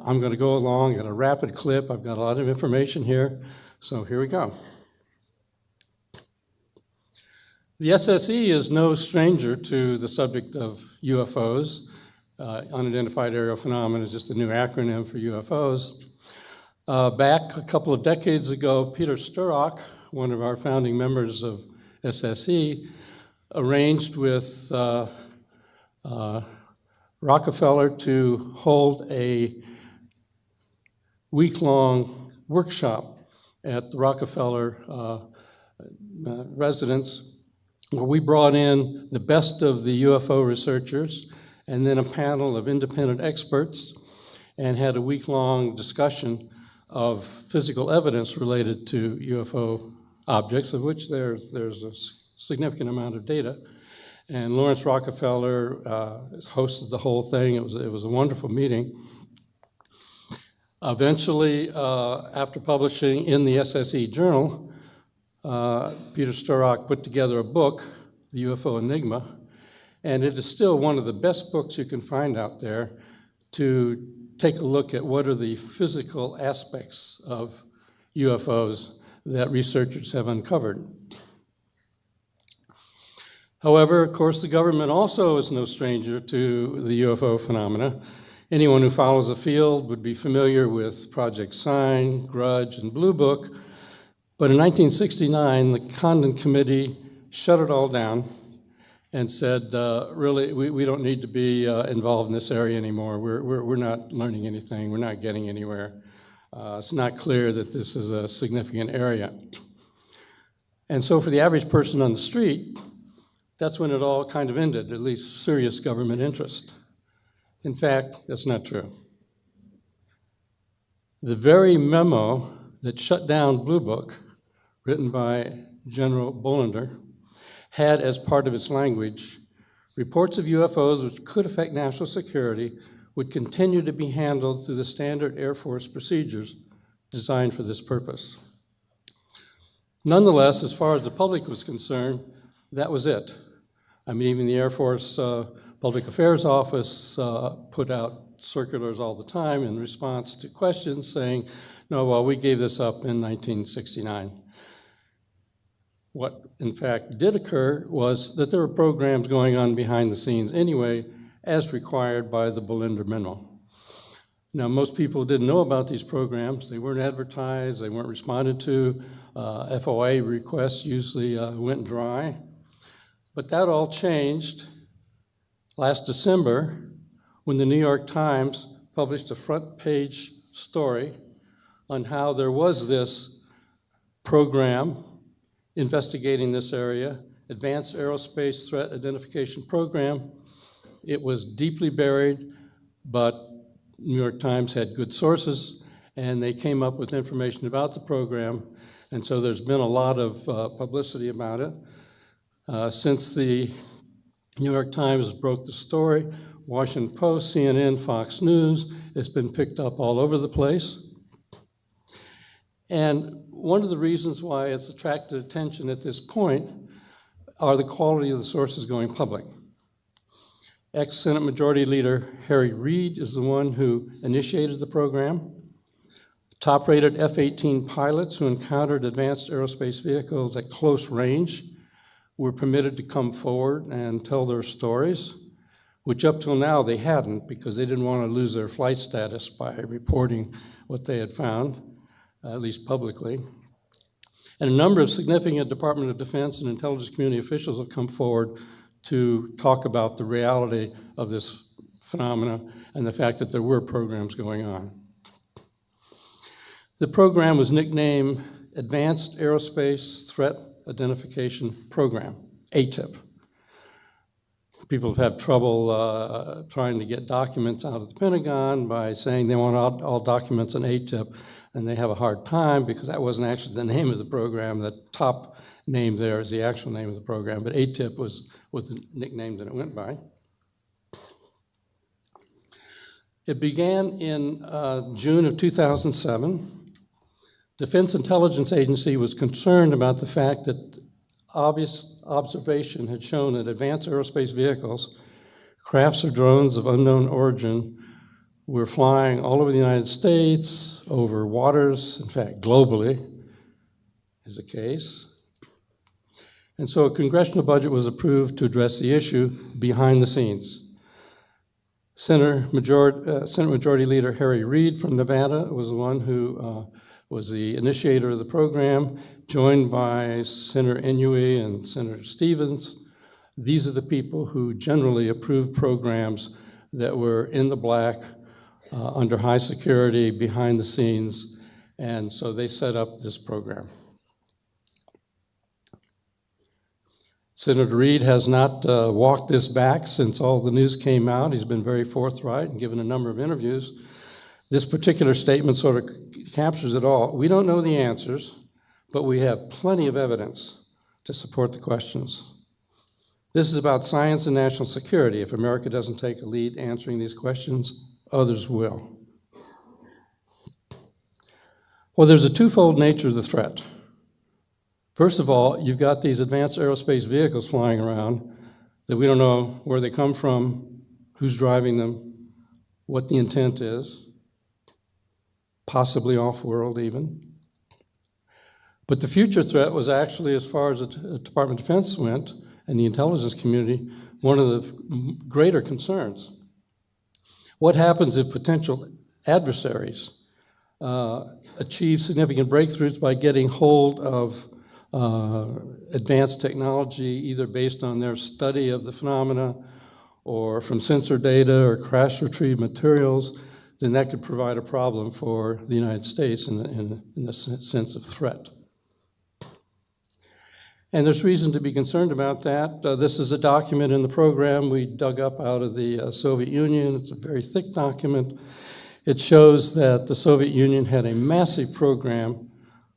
I'm going to go along at a rapid clip. I've got a lot of information here, so here we go. The SSE is no stranger to the subject of UFOs. Unidentified aerial phenomena is just a new acronym for UFOs. Back a couple of decades ago, Peter Sturrock, one of our founding members of SSE, arranged with Rockefeller to hold a week-long workshop at the Rockefeller residence, where we brought in the best of the UFO researchers and then a panel of independent experts and had a week-long discussion of physical evidence related to UFO objects, of which there's a significant amount of data. And Lawrence Rockefeller hosted the whole thing. It was a wonderful meeting. Eventually, after publishing in the SSE Journal, Peter Sturrock put together a book, The UFO Enigma, and it is still one of the best books you can find out there to take a look at what are the physical aspects of UFOs that researchers have uncovered. However, of course, the government also is no stranger to the UFO phenomena. Anyone who follows the field would be familiar with Project Sign, Grudge, and Blue Book. But in 1969, the Condon Committee shut it all down and said, really, we don't need to be involved in this area anymore. We're not learning anything. We're not getting anywhere. It's not clear that this is a significant area. And so for the average person on the street, that's when it all kind of ended, at least serious government interest. In fact, that's not true. The very memo that shut down Blue Book, written by General Bolender, had as part of its language, reports of UFOs which could affect national security would continue to be handled through the standard Air Force procedures designed for this purpose. Nonetheless, as far as the public was concerned, that was it. I mean, even the Air Force Public Affairs Office put out circulars all the time in response to questions saying, no, well, we gave this up in 1969. What, in fact, did occur was that there were programs going on behind the scenes anyway, as required by the Bolender Memo. Now, most people didn't know about these programs. They weren't advertised. They weren't responded to. FOA requests usually went dry. But that all changed last December when the New York Times published a front page story on how there was this program investigating this area, Advanced Aerospace Threat Identification Program. It was deeply buried, but New York Times had good sources, and they came up with information about the program, and so there's been a lot of publicity about it. Since the New York Times broke the story, Washington Post, CNN, Fox News, it's been picked up all over the place. And one of the reasons why it's attracted attention at this point are the quality of the sources going public. Ex-Senate Majority Leader Harry Reid is the one who initiated the program. Top-rated F-18 pilots who encountered advanced aerospace vehicles at close range were permitted to come forward and tell their stories, which up till now they hadn't because they didn't want to lose their flight status by reporting what they had found, at least publicly. And a number of significant Department of Defense and intelligence community officials have come forward to talk about the reality of this phenomena and the fact that there were programs going on. The program was nicknamed Advanced Aerospace Threat Identification Program, ATIP. People have had trouble trying to get documents out of the Pentagon by saying they want all documents in ATIP, and they have a hard time because that wasn't actually the name of the program. The top name there is the actual name of the program, but ATIP was the nickname that it went by. It began in June of 2007. Defense Intelligence Agency was concerned about the fact that obvious observation had shown that advanced aerospace vehicles, crafts or drones of unknown origin, were flying all over the United States, over waters, in fact, globally is the case. And so a congressional budget was approved to address the issue behind the scenes. Senate Majority Leader Harry Reid from Nevada was the one who was the initiator of the program, joined by Senator Inouye and Senator Stevens. These are the people who generally approved programs that were in the black, under high security, behind the scenes, and so they set up this program. Senator Reid has not walked this back since all the news came out. He's been very forthright and given a number of interviews. This particular statement sort of captures it all. We don't know the answers, but we have plenty of evidence to support the questions. This is about science and national security. If America doesn't take a lead answering these questions, others will. Well, there's a twofold nature of the threat. First of all, you've got these advanced aerospace vehicles flying around that we don't know where they come from, who's driving them, what the intent is, possibly off-world even. But the future threat was actually, as far as the Department of Defense went, and the intelligence community, one of the greater concerns. What happens if potential adversaries achieve significant breakthroughs by getting hold of advanced technology, either based on their study of the phenomena or from sensor data or crash retrieved materials? Then that could provide a problem for the United States in the sense of threat. And there's reason to be concerned about that. This is a document in the program we dug up out of the Soviet Union. It's a very thick document. It shows that the Soviet Union had a massive program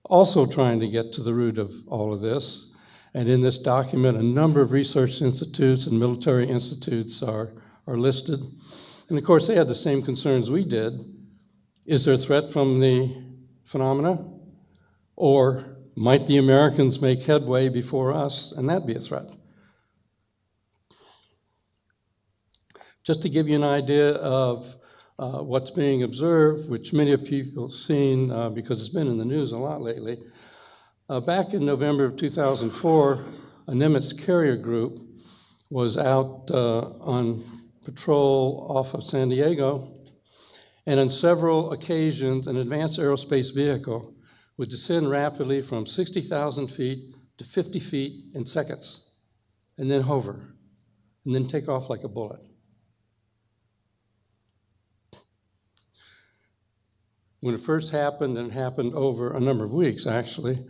also trying to get to the root of all of this. And in this document, a number of research institutes and military institutes are listed. And of course, they had the same concerns we did. Is there a threat from the phenomena? Or might the Americans make headway before us, and that be a threat? Just to give you an idea of what's being observed, which many of people have seen because it's been in the news a lot lately. Back in November of 2004, a Nimitz carrier group was out on patrol off of San Diego, and on several occasions, an advanced aerospace vehicle would descend rapidly from 60,000 feet to 50 feet in seconds, and then hover, and then take off like a bullet. When it first happened, and it happened over a number of weeks, actually,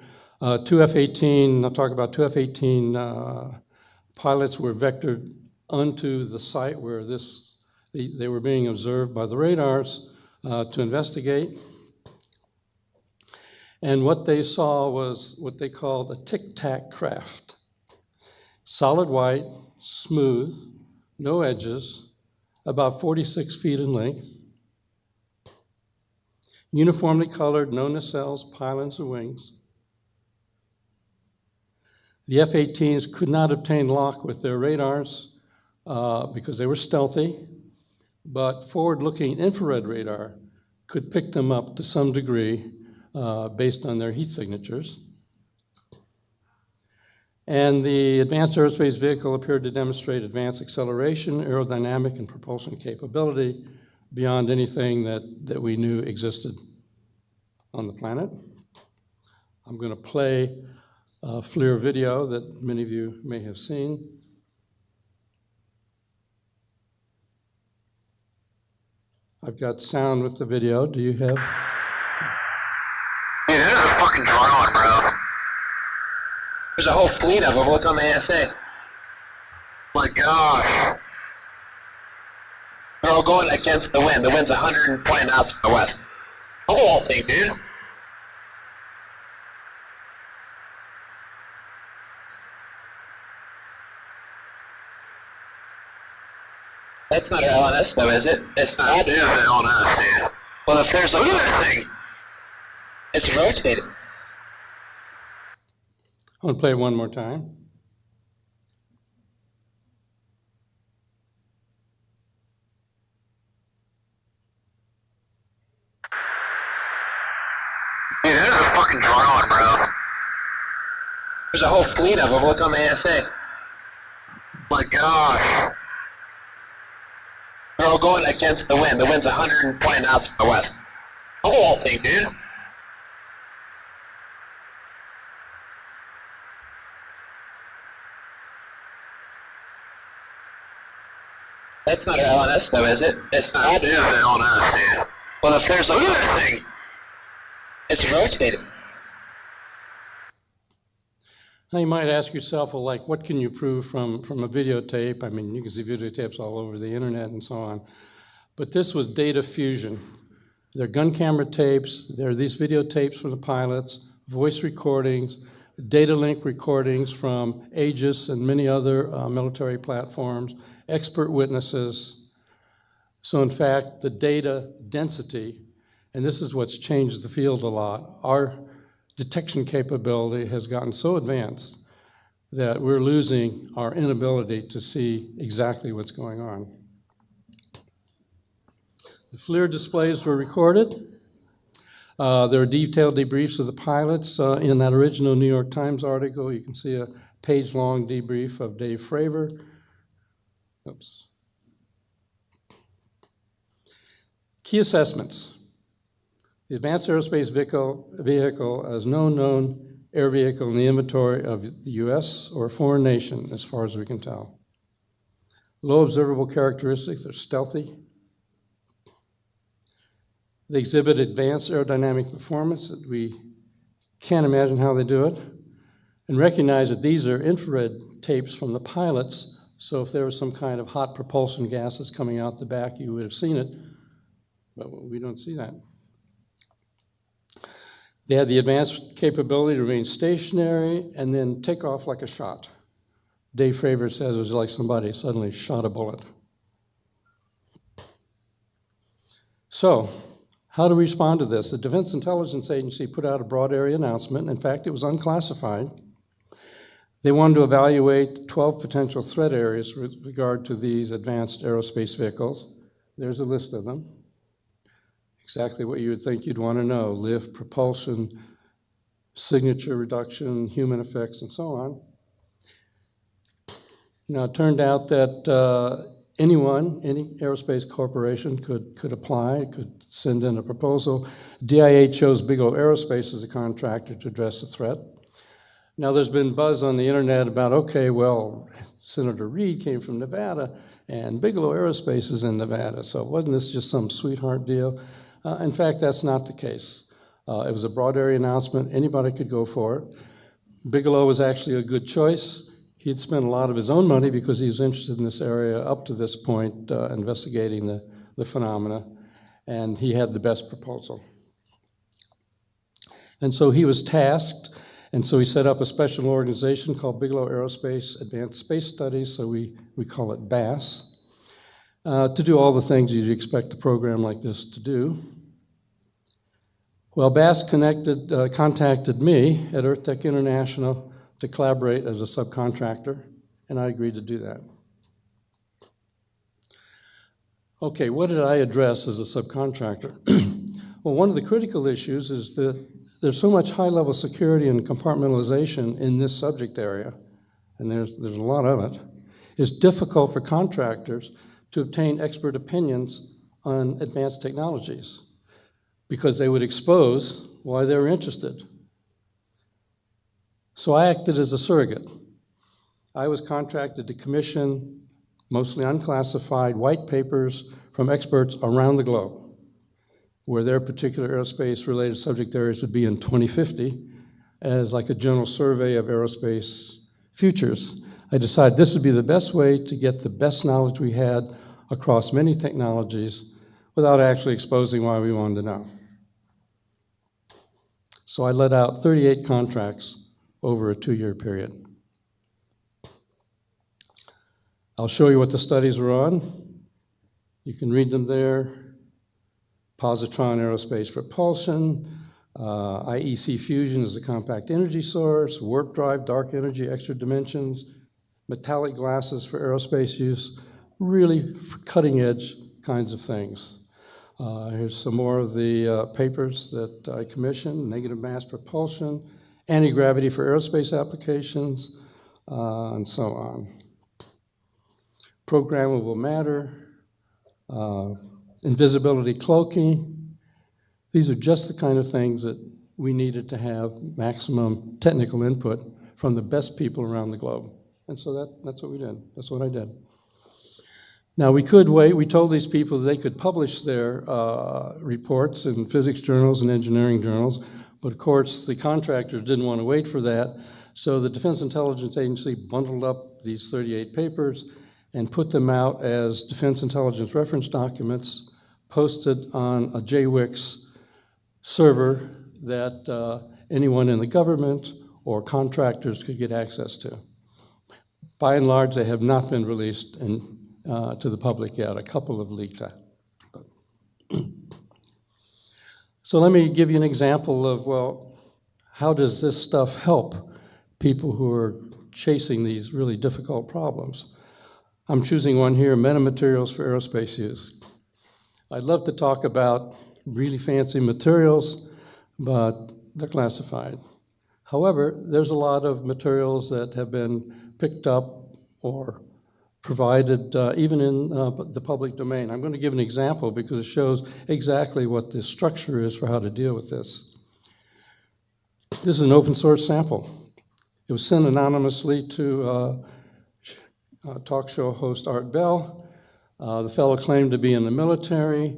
two F-18, I'll talk about two F-18 pilots were vectored onto the site where they were being observed by the radars to investigate. And what they saw was what they called a tic-tac craft. Solid white, smooth, no edges, about 46 feet in length, uniformly colored, no nacelles, pylons, or wings. The F-18s could not obtain lock with their radars because they were stealthy, but forward-looking infrared radar could pick them up to some degree based on their heat signatures. And the advanced aerospace vehicle appeared to demonstrate advanced acceleration, aerodynamic, and propulsion capability beyond anything that we knew existed on the planet. I'm going to play a FLIR video that many of you may have seen. I've got sound with the video. Do you have? Dude, this is a fucking drone, bro. There's a whole fleet of them. Look on the ASA. My gosh. They're all going against the wind. The wind's 120 knots from the west. The whole thing, dude. That's not our LNS though, is it? It's not. It is an LNS, dude. Well, if there's a... Look at that thing. It's rotated. I want to play it one more time. fucking drone, bro. There's a whole fleet of them. Look on the ASA. My gosh. They're all going against the wind. The wind's 120 knots from the west. Look at that thing, dude. That's not an LNS though, is it? It's not. It is an LNS, dude. Well, if there's a look at that thing. It's rotating. Now you might ask yourself, well, like, what can you prove from a videotape? I mean, you can see videotapes all over the internet and so on. But this was data fusion. They're gun camera tapes. There are these videotapes from the pilots, voice recordings, data link recordings from Aegis and many other military platforms, expert witnesses. So in fact, the data density, and this is what's changed the field a lot, our detection capability has gotten so advanced that we're losing our inability to see exactly what's going on. The FLIR displays were recorded. There are detailed debriefs of the pilots. In that original New York Times article, you can see a page-long debrief of Dave Fravor. Oops. Key assessments. The Advanced Aerospace Vehicle is no known air vehicle in the inventory of the U.S. or a foreign nation, as far as we can tell. Low observable characteristics, they're stealthy. They exhibit advanced aerodynamic performance that we can't imagine how they do it. And recognize that these are infrared tapes from the pilots, so if there was some kind of hot propulsion gases coming out the back, you would have seen it, but we don't see that. They had the advanced capability to remain stationary and then take off like a shot. Dave Fravor says it was like somebody suddenly shot a bullet. So, how to respond to this? The Defense Intelligence Agency put out a broad area announcement. In fact, it was unclassified. They wanted to evaluate 12 potential threat areas with regard to these advanced aerospace vehicles. There's a list of them. Exactly what you would think you'd want to know: lift, propulsion, signature reduction, human effects, and so on. Now, it turned out that any aerospace corporation could apply, could send in a proposal. DIA chose Bigelow Aerospace as a contractor to address the threat. Now, there's been buzz on the internet about, okay, well, Senator Reid came from Nevada, and Bigelow Aerospace is in Nevada, so wasn't this just some sweetheart deal? In fact, that's not the case. It was a broad area announcement. Anybody could go for it. Bigelow was actually a good choice. He'd spent a lot of his own money because he was interested in this area up to this point, investigating the phenomena, and he had the best proposal. And so he was tasked, and so he set up a special organization called Bigelow Aerospace Advanced Space Studies, so we call it BASS, to do all the things you'd expect a program like this to do. Well, BASS contacted me at EarthTech International to collaborate as a subcontractor, and I agreed to do that. Okay, what did I address as a subcontractor? Well, one of the critical issues is that there's so much high-level security and compartmentalization in this subject area, and there's a lot of it. It's difficult for contractors to obtain expert opinions on advanced technologies because they would expose why they were interested. So I acted as a surrogate. I was contracted to commission mostly unclassified white papers from experts around the globe, where their particular aerospace-related subject areas would be in 2050 as like a general survey of aerospace futures. I decided this would be the best way to get the best knowledge we had across many technologies without actually exposing why we wanted to know. So I let out 38 contracts over a 2-year period. I'll show you what the studies were on. You can read them there. Positron aerospace propulsion, IEC fusion is a compact energy source, warp drive, dark energy, extra dimensions, metallic glasses for aerospace use, really cutting edge kinds of things. Here's some more of the papers that I commissioned: negative mass propulsion, anti-gravity for aerospace applications, and so on. Programmable matter, invisibility cloaking. These are just the kind of things that we needed to have maximum technical input from the best people around the globe. And so that's what we did. That's what I did. Now, we could wait. We told these people they could publish their reports in physics journals and engineering journals, but of course, the contractors didn't want to wait for that, so the Defense Intelligence Agency bundled up these 38 papers and put them out as Defense Intelligence reference documents posted on a JWIX server that anyone in the government or contractors could get access to. By and large, they have not been released to the public yet. A couple have leaked out. So let me give you an example of, well, how does this stuff help people who are chasing these really difficult problems? I'm choosing one here: metamaterials for aerospace use. I'd love to talk about really fancy materials, but they're classified. However, there's a lot of materials that have been picked up or provided even in the public domain. I'm going to give an example because it shows exactly what the structure is for how to deal with this. This is an open source sample. It was sent anonymously to talk show host Art Bell. The fellow claimed to be in the military.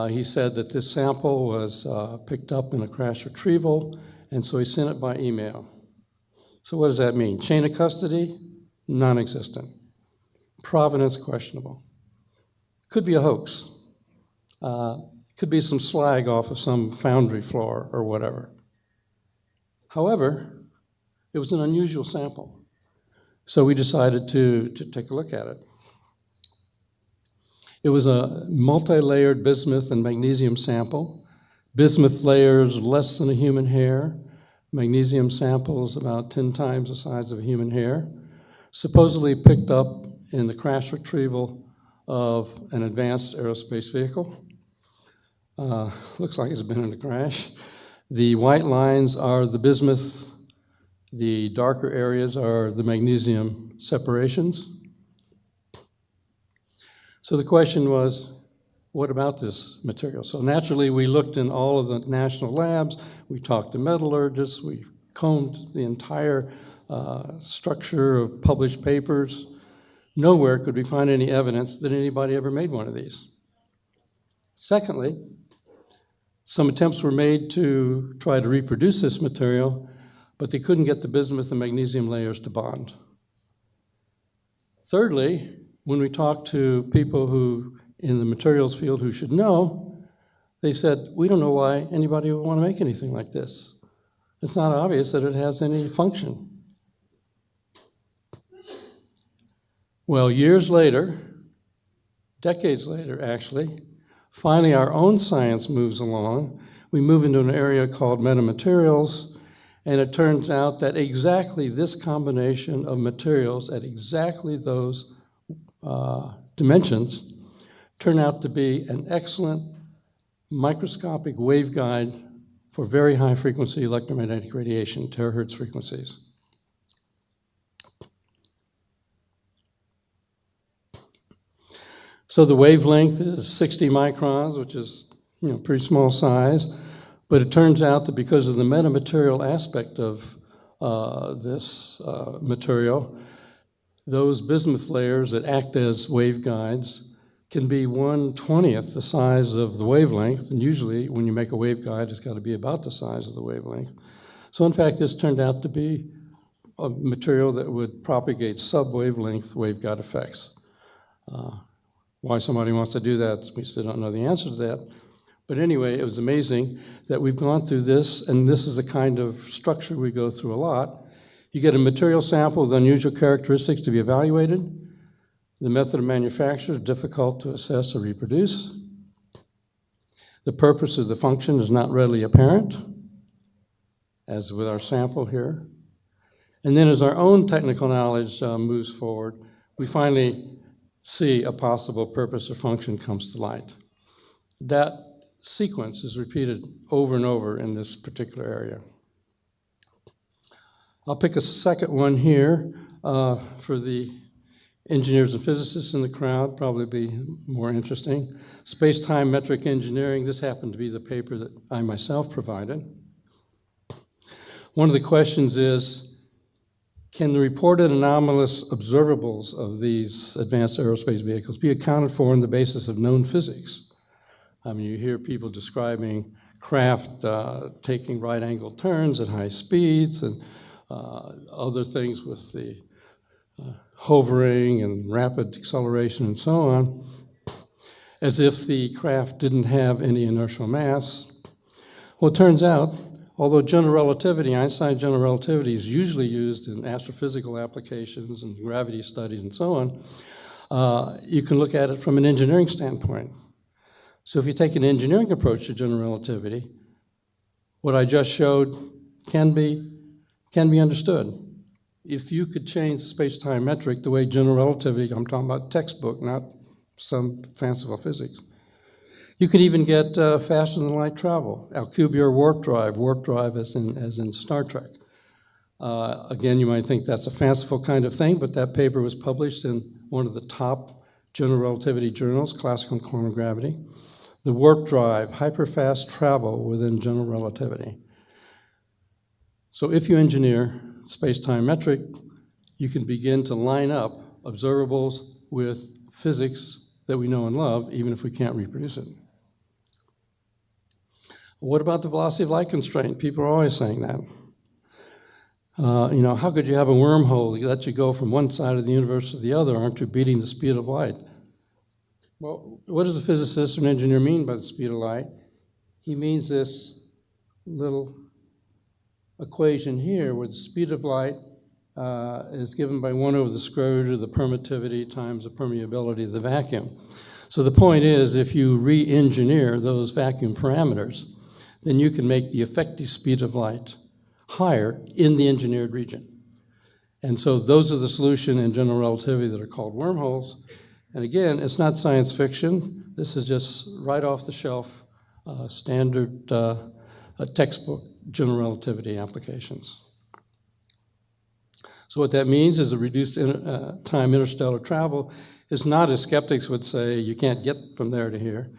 He said that this sample was picked up in a crash retrieval, and so he sent it by email. So what does that mean? Chain of custody? Non-existent. Provenance? Questionable. Could be a hoax. Could be some slag off of some foundry floor or whatever. However, it was an unusual sample, so we decided to take a look at it. It was a multi-layered bismuth and magnesium sample. Bismuth layers less than a human hair. Magnesium samples about 10 times the size of a human hair. Supposedly picked up in the crash retrieval of an advanced aerospace vehicle. Looks like it's been in a crash. The white lines are the bismuth. The darker areas are the magnesium separations. So the question was, what about this material? So naturally, we looked in all of the national labs. We talked to metallurgists. We combed the entire structure of published papers. Nowhere could we find any evidence that anybody ever made one of these. Secondly, some attempts were made to try to reproduce this material, but they couldn't get the bismuth and magnesium layers to bond. Thirdly, when we talked to people who in the materials field who should know, they said, we don't know why anybody would want to make anything like this. It's not obvious that it has any function. Well, years later, decades later actually, finally our own science moves along. We move into an area called metamaterials, and it turns out that exactly this combination of materials at exactly those dimensions turn out to be an excellent microscopic waveguide for very high frequency electromagnetic radiation, terahertz frequencies. So the wavelength is 60 microns, which is pretty small size, but it turns out that because of the metamaterial aspect of this material, those bismuth layers that act as waveguides can be 1/20th the size of the wavelength, and usually when you make a waveguide, it's got to be about the size of the wavelength. So in fact, this turned out to be a material that would propagate sub-wavelength waveguide effects. Why somebody wants to do that, we still don't know the answer to that. But anyway, it was amazing that we've gone through this, and this is the kind of structure we go through a lot. You get a material sample with unusual characteristics to be evaluated. The method of manufacture is difficult to assess or reproduce. The purpose of the function is not readily apparent, as with our sample here. And then as our own technical knowledge moves forward, we finally see a possible purpose or function comes to light. That sequence is repeated over and over in this particular area. I'll pick a second one here for the engineers and physicists in the crowd, probably be more interesting. Space-time metric engineering, this happened to be the paper that I myself provided. One of the questions is, can the reported anomalous observables of these advanced aerospace vehicles be accounted for on the basis of known physics? I mean, you hear people describing craft taking right-angled turns at high speeds and other things with the hovering and rapid acceleration and so on, as if the craft didn't have any inertial mass. Well, it turns out, although general relativity, Einstein's general relativity is usually used in astrophysical applications and gravity studies and so on, you can look at it from an engineering standpoint. So if you take an engineering approach to general relativity, what I just showed can be understood. If you could change the space-time metric the way general relativity, I'm talking about textbook, not some fanciful physics, you could even get faster than light travel. Alcubierre warp drive as in Star Trek. Again, you might think that's a fanciful kind of thing, but that paper was published in one of the top general relativity journals, Classical and Quantum Gravity. The warp drive, hyperfast travel within general relativity. So if you engineer space-time metric, you can begin to line up observables with physics that we know and love, even if we can't reproduce it. What about the velocity of light constraint? People are always saying that. How could you have a wormhole that lets you go from one side of the universe to the other? Aren't you beating the speed of light? Well, what does a physicist or an engineer mean by the speed of light? He means this little equation here where the speed of light is given by 1 over the square root of the permittivity times the permeability of the vacuum. So the point is, if you re-engineer those vacuum parameters, then you can make the effective speed of light higher in the engineered region. And so those are the solution in general relativity that are called wormholes. And again, it's not science fiction. This is just right off the shelf, standard textbook general relativity applications. So what that means is a reduced time interstellar travel is not, as skeptics would say, you can't get from there to here.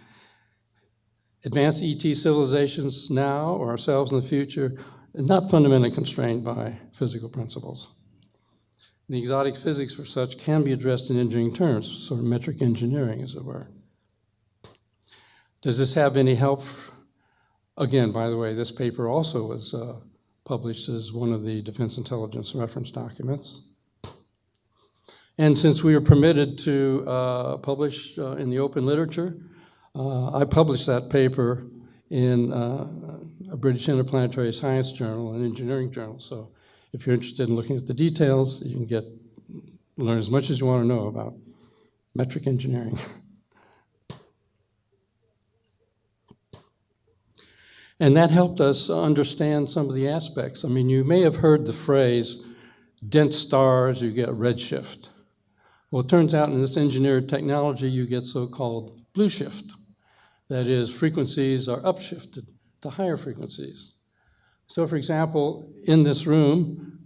Advanced ET civilizations now or ourselves in the future are not fundamentally constrained by physical principles. The exotic physics for such can be addressed in engineering terms, sort of metric engineering, as it were. Does this have any help? Again, by the way, this paper also was published as one of the Defense Intelligence reference documents. And since we were permitted to publish in the open literature, I published that paper in a British Interplanetary Science Journal, an engineering journal. So if you're interested in looking at the details, you can learn as much as you want to know about metric engineering. And that helped us understand some of the aspects. I mean, you may have heard the phrase, dense stars, you get redshift. Well, it turns out in this engineered technology, you get so-called blue shift. That is, frequencies are upshifted to higher frequencies. So for example, in this room,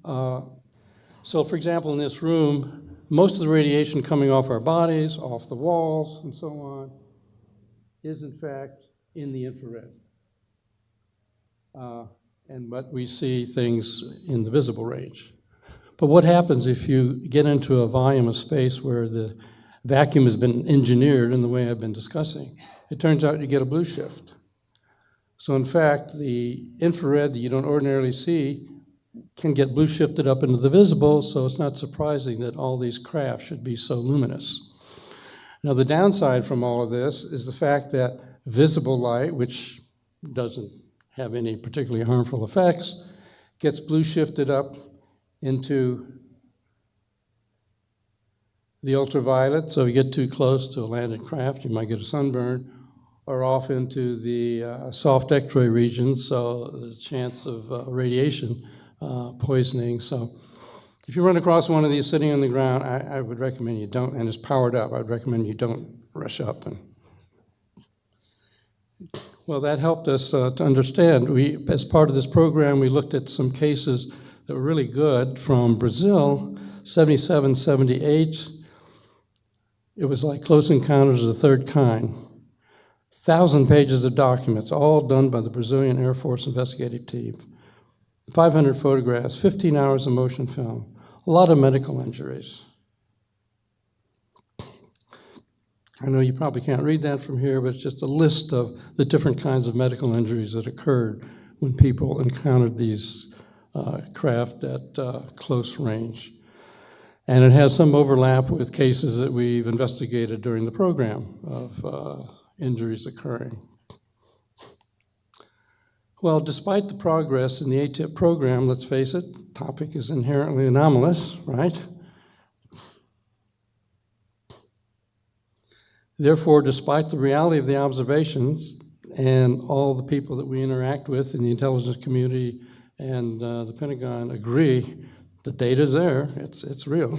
most of the radiation coming off our bodies, off the walls, and so on, is in fact in the infrared. But we see things in the visible range. But what happens if you get into a volume of space where the vacuum has been engineered in the way I've been discussing? It turns out you get a blue shift. So in fact, the infrared that you don't ordinarily see can get blue shifted up into the visible, so it's not surprising that all these craft should be so luminous. Now the downside from all of this is the fact that visible light, which doesn't have any particularly harmful effects, gets blue shifted up into the ultraviolet, so if you get too close to a landed craft, you might get a sunburn, or off into the soft X-ray region, so the chance of radiation poisoning. So if you run across one of these sitting on the ground, I would recommend you don't, and it's powered up, I'd recommend you don't rush up. Well, that helped us to understand. As part of this program, we looked at some cases that were really good from Brazil, 77, 78. It was like Close Encounters of the Third Kind. 1,000 pages of documents, all done by the Brazilian Air Force investigative team. 500 photographs, 15 hours of motion film, a lot of medical injuries. I know you probably can't read that from here, but it's just a list of the different kinds of medical injuries that occurred when people encountered these craft at close range. And it has some overlap with cases that we've investigated during the program of injuries occurring. Well, despite the progress in the ATIP program, let's face it, the topic is inherently anomalous, right? Therefore, despite the reality of the observations and all the people that we interact with in the intelligence community and the Pentagon agree, the data's there, it's real.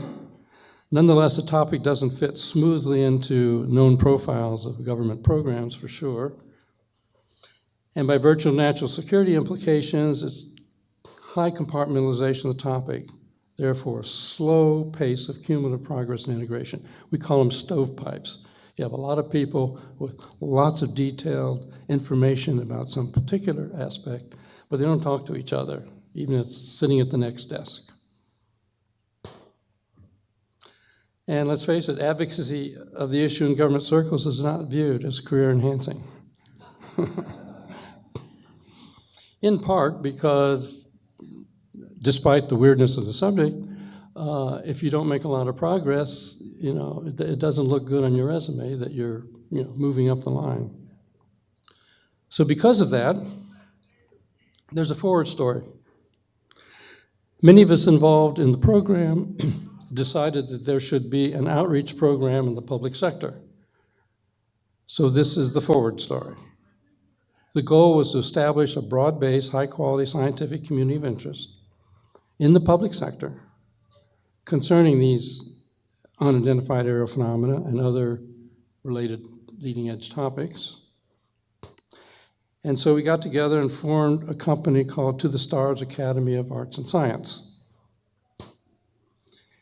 Nonetheless, the topic doesn't fit smoothly into known profiles of government programs, for sure. And by virtue of national security implications, it's high compartmentalization of the topic, therefore slow pace of cumulative progress and integration. We call them stovepipes. You have a lot of people with lots of detailed information about some particular aspect, but they don't talk to each other, even if it's sitting at the next desk. And let's face it, advocacy of the issue in government circles is not viewed as career enhancing. In part because, despite the weirdness of the subject, if you don't make a lot of progress, it doesn't look good on your resume that you're moving up the line. So because of that, there's a forward story. Many of us involved in the program decided that there should be an outreach program in the public sector. So this is the forward story. The goal was to establish a broad-based, high-quality scientific community of interest in the public sector concerning these unidentified aerial phenomena and other related leading-edge topics. And so we got together and formed a company called To the Stars Academy of Arts and Science.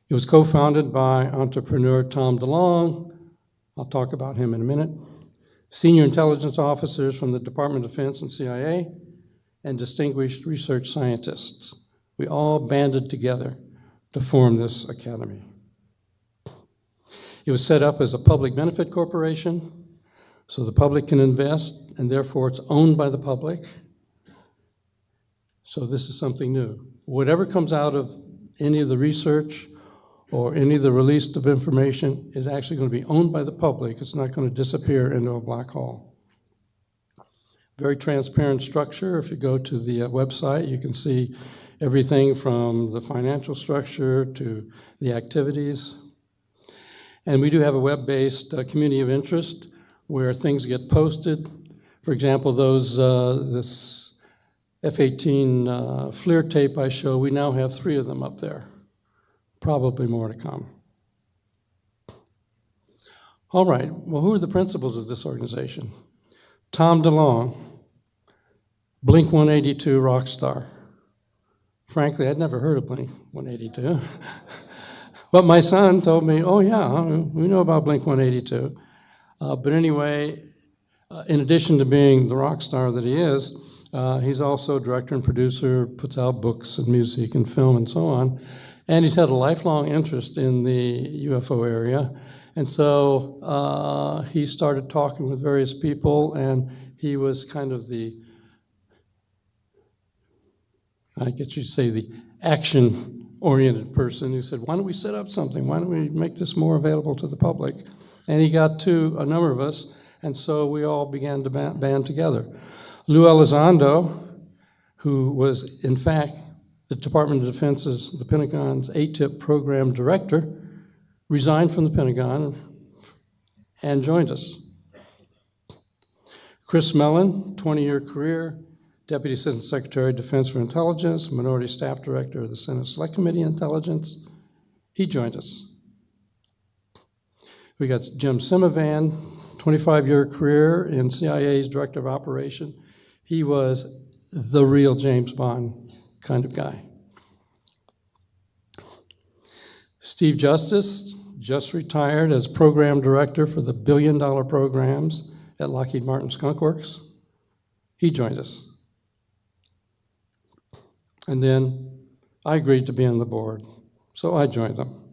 It was co-founded by entrepreneur Tom DeLong. I'll talk about him in a minute. Senior intelligence officers from the Department of Defense and CIA, and distinguished research scientists. We all banded together to form this academy. It was set up as a public benefit corporation, so the public can invest, and therefore it's owned by the public. So this is something new. Whatever comes out of any of the research or any of the release of information is actually going to be owned by the public. It's not going to disappear into a black hole. Very transparent structure. If you go to the website, you can see everything from the financial structure to the activities. And we do have a web-based community of interest where things get posted. For example, this F-18 FLIR tape I show, we now have 3 of them up there. Probably more to come. All right, well, who are the principals of this organization? Tom DeLong, Blink-182 rock star. Frankly, I'd never heard of Blink-182. But my son told me, oh yeah, we know about Blink-182. But anyway, in addition to being the rock star that he is, he's also director and producer, puts out books and music and film and so on. And he's had a lifelong interest in the UFO area. And so he started talking with various people, and he was kind of the, I guess you'd say, the action-oriented person who said, why don't we set up something? Why don't we make this more available to the public? And he got to a number of us, and so we all began to band together. Lou Elizondo, who was, in fact, the Department of Defense's, the Pentagon's ATIP program director, resigned from the Pentagon and joined us. Chris Mellon, 20-year career, Deputy Assistant Secretary of Defense for Intelligence, Minority Staff Director of the Senate Select Committee on Intelligence. He joined us. We got Jim Simovan, 25-year career in CIA's Director of Operation. He was the real James Bond kind of guy. Steve Justice just retired as Program Director for the billion-dollar programs at Lockheed Martin Skunk Works. He joined us. And then I agreed to be on the board, so I joined them.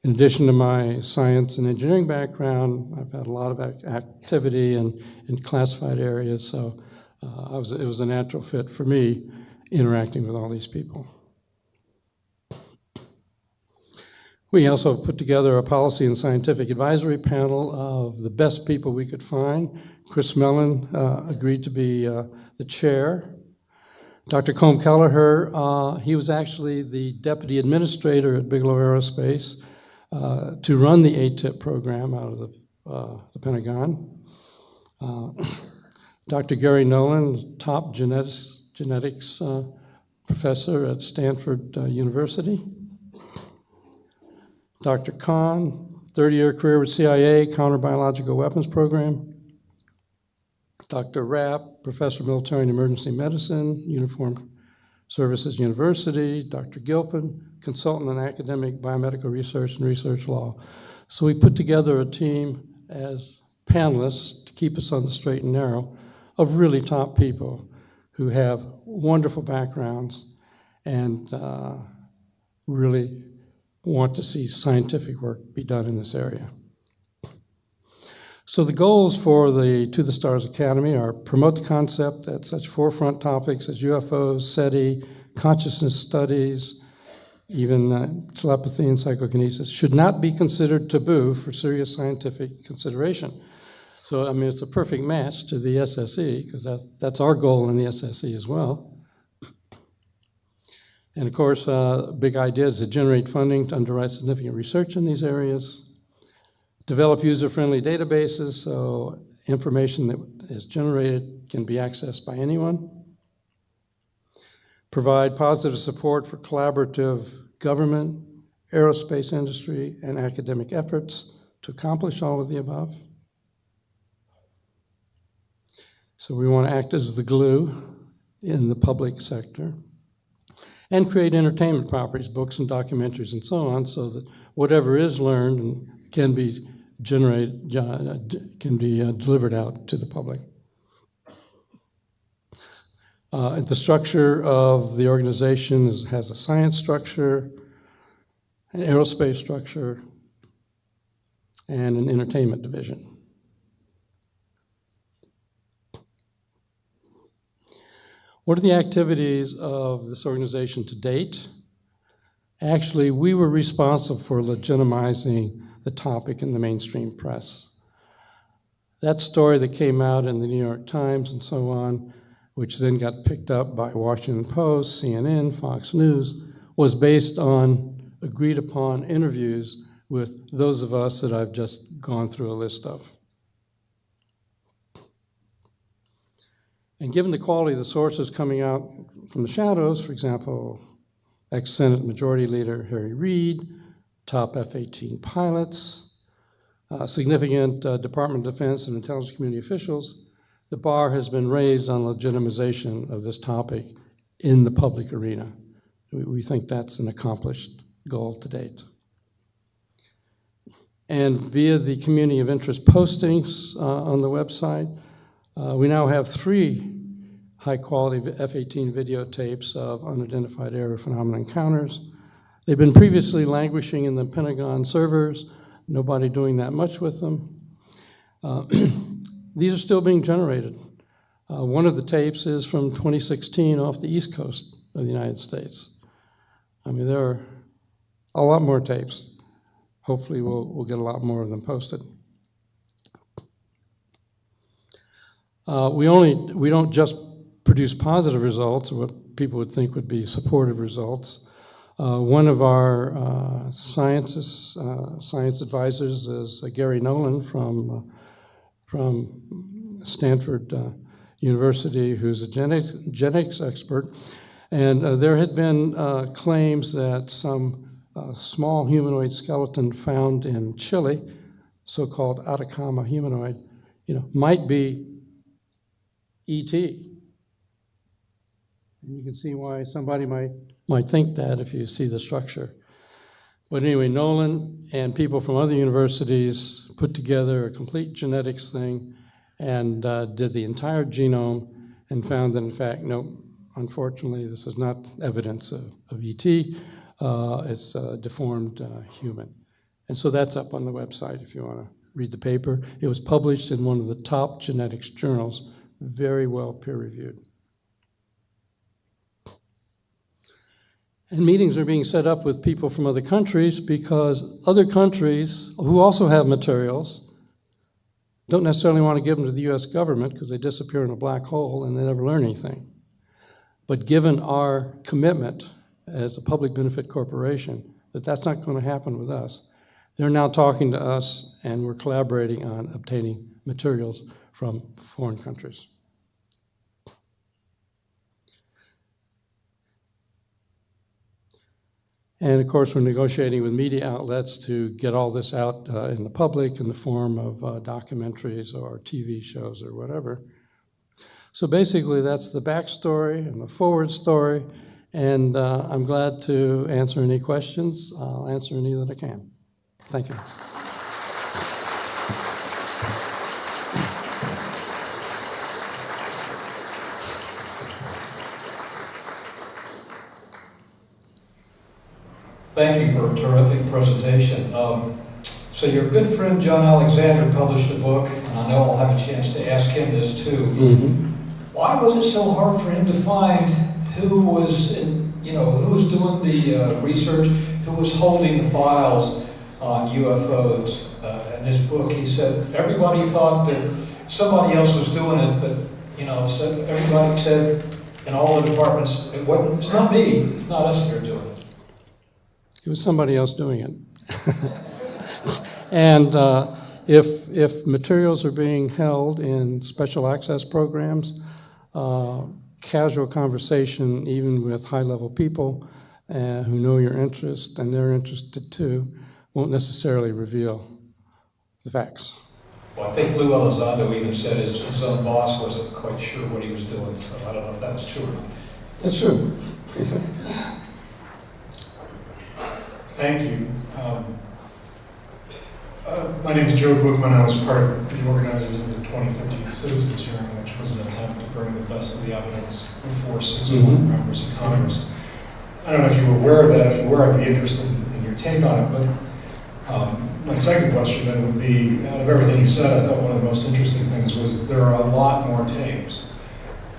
In addition to my science and engineering background, I've had a lot of activity in classified areas, so it was a natural fit for me interacting with all these people. We also put together a policy and scientific advisory panel of the best people we could find. Chris Mellon agreed to be the chair. Dr. Colm Kelleher, he was actually the deputy administrator at Bigelow Aerospace to run the ATIP program out of the Pentagon. Dr. Gary Nolan, top genetics professor at Stanford University. Dr. Kahn, 30-year career with CIA, Counter-Biological Weapons Program. Dr. Rapp, professor of military and emergency medicine, Uniformed Services University. Dr. Gilpin, consultant in academic biomedical research and research law. So we put together a team as panelists to keep us on the straight and narrow of really top people who have wonderful backgrounds and really want to see scientific work be done in this area. So the goals for the To the Stars Academy are promote the concept that such forefront topics as UFOs, SETI, consciousness studies, even telepathy and psychokinesis should not be considered taboo for serious scientific consideration. So, I mean, it's a perfect match to the SSE, because that's our goal in the SSE as well. And of course, big idea is to generate funding to underwrite significant research in these areas, develop user-friendly databases so information that is generated can be accessed by anyone, provide positive support for collaborative government, aerospace industry, and academic efforts to accomplish all of the above. So we want to act as the glue in the public sector and create entertainment properties, books and documentaries and so on, so that whatever is learned can be delivered out to the public. The structure of the organization has a science structure, an aerospace structure, and an entertainment division. What are the activities of this organization to date? Actually, we were responsible for legitimizing the topic in the mainstream press. That story that came out in the New York Times and so on, which then got picked up by Washington Post, CNN, Fox News, was based on agreed upon interviews with those of us that I've just gone through a list of. And given the quality of the sources coming out from the shadows, for example, ex-Senate Majority Leader Harry Reid, top F-18 pilots, significant Department of Defense and intelligence community officials, the bar has been raised on legitimization of this topic in the public arena. We think that's an accomplished goal to date. And via the community of interest postings on the website, we now have 3 high-quality F-18 videotapes of unidentified aerial phenomena encounters. They've been previously languishing in the Pentagon servers, nobody doing that much with them. These are still being generated. One of the tapes is from 2016 off the East Coast of the United States. I mean, there are a lot more tapes. Hopefully we'll get a lot more of them posted. We don't just produce positive results, or what people would think would be supportive results. One of our science advisors is Gary Nolan from Stanford University, who's a genetics expert. And there had been claims that some small humanoid skeleton found in Chile, so-called Atacama humanoid, might be E.T. And you can see why somebody might think that if you see the structure. But anyway, Nolan and people from other universities put together a complete genetics thing and did the entire genome and found that, in fact, no, unfortunately, this is not evidence of E.T. It's a deformed human. And so that's up on the website if you want to read the paper. It was published in one of the top genetics journals, very well peer-reviewed. And meetings are being set up with people from other countries because other countries who also have materials don't necessarily want to give them to the US government because they disappear in a black hole and they never learn anything. But given our commitment as a public benefit corporation that that's not going to happen with us, they're now talking to us and we're collaborating on obtaining materials from foreign countries. And of course, we're negotiating with media outlets to get all this out in the public in the form of documentaries or TV shows or whatever. So basically, that's the backstory and the forward story. And I'm glad to answer any questions. I'll answer any that I can. Thank you. Thank you for a terrific presentation. So your good friend John Alexander published a book, and I know I'll have a chance to ask him this too. Mm-hmm. Why was it so hard for him to find who was doing the research, who was holding the files on UFOs? In his book, he said everybody thought that somebody else was doing it, but everybody said in all the departments, it's not me, it's not us that are doing it. It was somebody else doing it. And if materials are being held in special access programs, casual conversation, even with high-level people who know your interest and they're interested too, won't necessarily reveal the facts. Well, I think Lou Elizondo even said his own boss wasn't quite sure what he was doing, so I don't know if that was true or not. That's true. Thank you. My name is Joe Bookman. I was part of the organizers of the 2013 Citizens Hearing, which was an attempt to bring the best of the evidence before 61 members of Congress. I don't know if you were aware of that. If you were, I'd be interested in your take on it. But my second question then would be, out of everything you said, I thought one of the most interesting things was there are a lot more tapes.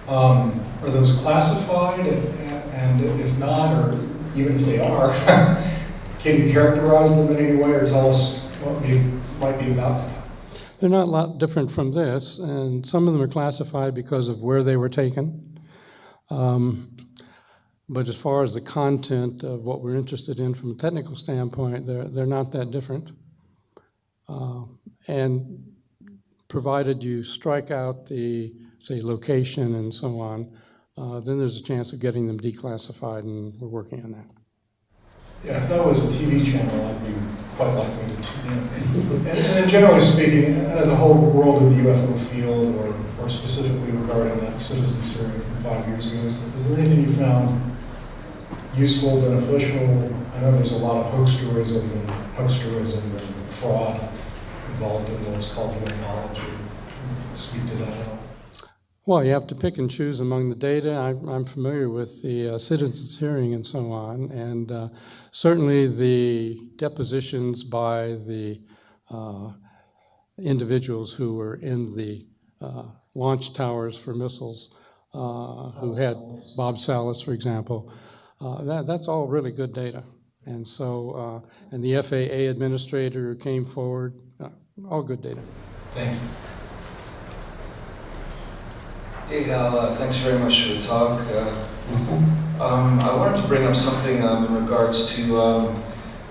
Are those classified? And if not, or even if they are, can you characterize them in any way or tell us what might be about them? They're not a lot different from this, and some of them are classified because of where they were taken. But as far as the content of what we're interested in from a technical standpoint, they're not that different. And provided you strike out the, say, location and so on, then there's a chance of getting them declassified, and we're working on that. Yeah, if that was a TV channel, I'd be quite likely to tune in. And then generally speaking, out of the whole world of the UFO field, or specifically regarding that citizens hearing from 5 years ago, is there anything you found useful, beneficial? I know there's a lot of hoaxerism and fraud involved in what's called human knowledge. Speak to that at all. Well, you have to pick and choose among the data. I'm familiar with the citizens hearing and so on, and certainly the depositions by the individuals who were in the launch towers for missiles, who had Bob Salas, for example, that's all really good data. And so, and the FAA administrator who came forward, all good data. Thank you. Hey Hal, thanks very much for the talk. I wanted to bring up something in regards to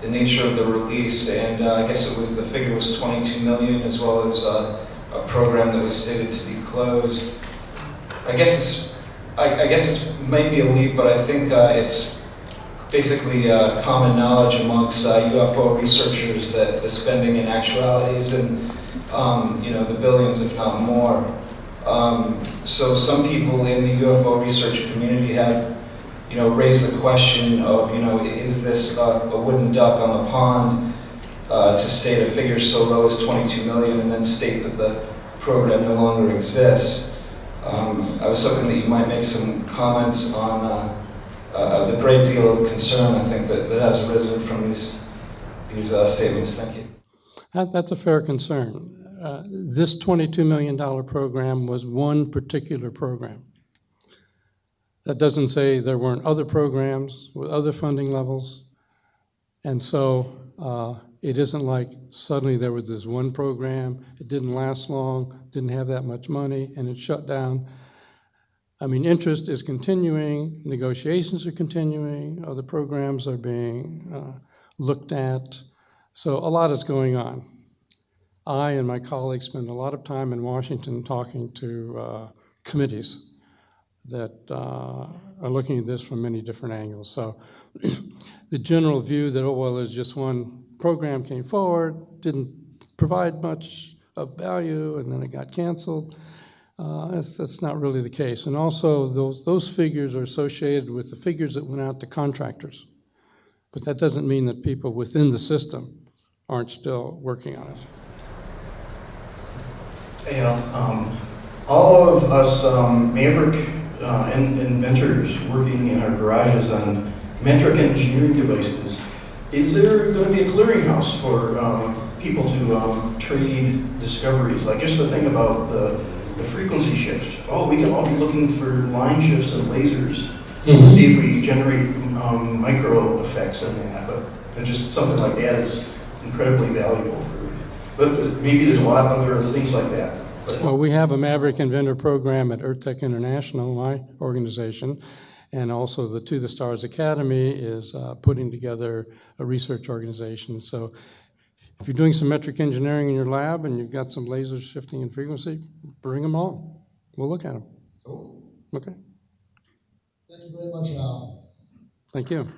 the nature of the release, and I guess the figure was 22 million, as well as a program that was stated to be closed. I guess it's maybe a leap, but I think it's basically common knowledge amongst UFO researchers that the spending in actuality is in the billions, if not more. So some people in the UFO research community have, raised the question of, is this a wooden duck on the pond to state a figure so low as 22 million and then state that the program no longer exists? I was hoping that you might make some comments on the great deal of concern, I think, that has arisen from these statements. Thank you. That's a fair concern. This $22 million program was one particular program. That doesn't say there weren't other programs with other funding levels. And so it isn't like suddenly there was this one program, it didn't last long, didn't have that much money, and it shut down. I mean, interest is continuing, negotiations are continuing, other programs are being looked at. So a lot is going on. I and my colleagues spend a lot of time in Washington talking to committees that are looking at this from many different angles. So the general view that, oh, well, there's just one program came forward, didn't provide much of value, and then it got canceled, that's not really the case. And also, those figures are associated with the figures that went out to contractors. But that doesn't mean that people within the system aren't still working on it. All of us Maverick inventors working in our garages on metric engineering devices, is there going to be a clearinghouse for people to trade discoveries? Like just the thing about the frequency shift. Oh, we can all be looking for line shifts and lasers to see if we generate micro effects in that. But just something like that is incredibly valuable. But maybe there's a lot of other things like that. Well, we have a Maverick Inventor program at EarthTech International, my organization, and also the To the Stars Academy is putting together a research organization. So if you're doing some metric engineering in your lab and you've got some lasers shifting in frequency, bring them on. We'll look at them. Cool. Okay. Thank you very much, Hal. Thank you.